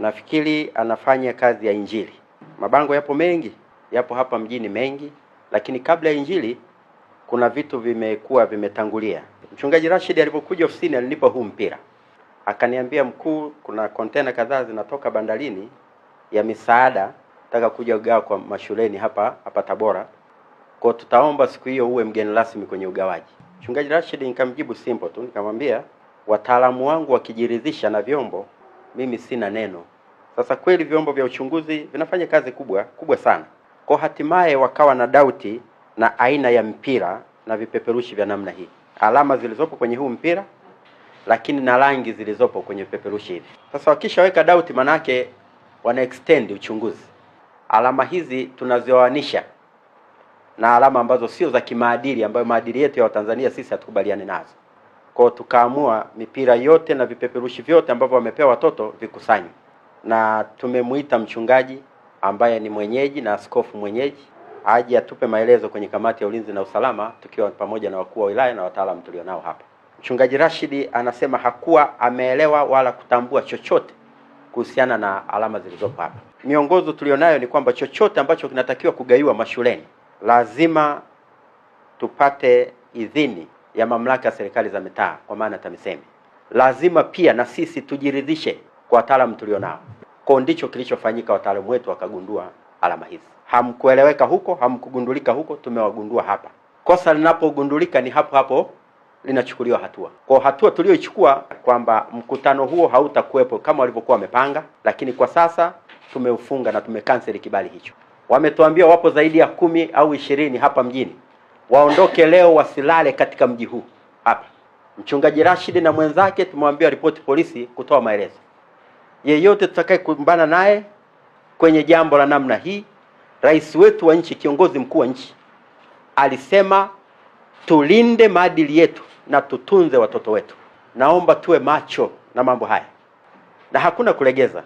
nafikiri anafanya kazi ya injili. Mabango yapo mengi, yapo hapa mjini mengi, lakini kabla ya injili kuna vitu vimekuwa vimetangulia. Mchungaji Rashid alipokuja ofisini alinipa huu mpira. Akaniambia, mkuu, kuna container kadhaa zinatoka bandarini ya misaada nataka kuja ugawa kwa mashuleni hapa Tabora. Kwa tutaomba siku hiyo uwe mgeni rasmi kwenye ugawaji. Mchungaji Rashid nikamjibu simple tu, nikamwambia wataalamu wangu wakijiridhisha na vyombo, mimi sina neno. Sasa kweli vyombo vya uchunguzi vinafanya kazi kubwa sana. Kwa hatimaye wakawa na dauti na aina ya mpira na vipeperushi vya namna hii. Alama zilizopo kwenye huu mpira, lakini na rangi zilizopo kwenye vipeperushi hivi. Sasa wakishaweka dauti, manake wana extend uchunguzi. Alama hizi tunazioanisha na alama ambazo sio za kimaadili, ambayo maadili yetu ya Watanzania sisi hatukubaliani nazo. Kwa tukaamua mipira yote na vipeperushi vyote ambavyo wamepewa watoto vikusanywe. Na tumemuita mchungaji ambaye ni mwenyeji na askofu mwenyeji aje atupe maelezo kwenye kamati ya ulinzi na usalama, tukiwa pamoja na wakuu wa wilaya na wataalamu tulionao hapa. Mchungaji Rashid anasema hakuwa ameelewa wala kutambua chochote kuhusiana na alama zilizopo hapa. Miongozo tulionayo ni kwamba chochote ambacho kinatakiwa kugaiwa mashuleni lazima tupate idhini ya mamlaka ya serikali za mitaa, kwa maana TAMISEMI. Lazima pia na sisi tujiridhishe kwa wataalamu tulionao. Kwa ndicho kilichofanyika, wataalamu wetu wakagundua alama hizi. Hamkueleweka huko, hamkugundulika huko, tumewagundua hapa. Kosa linapogundulika ni hapo linachukuliwa hatua. Kwa hatua tulioichukua kwamba mkutano huo hautakuwepo kama walivyokuwa wamepanga, lakini kwa sasa tumeufunga na tumekanseli kibali hicho. Wametuambia wapo zaidi ya 10 au 20 hapa mjini. Waondoke leo, wasilale katika mji huu hapa. Mchungaji Rashid na mwenzake tumemwambia ripoti polisi kutoa maelezo. Yeyote tutakaye kumbana naye kwenye jambo la namna hii, rais wetu wa nchi, kiongozi mkuu wa nchi, alisema tulinde maadili yetu na tutunze watoto wetu. Naomba tuwe macho na mambo haya na hakuna kulegeza.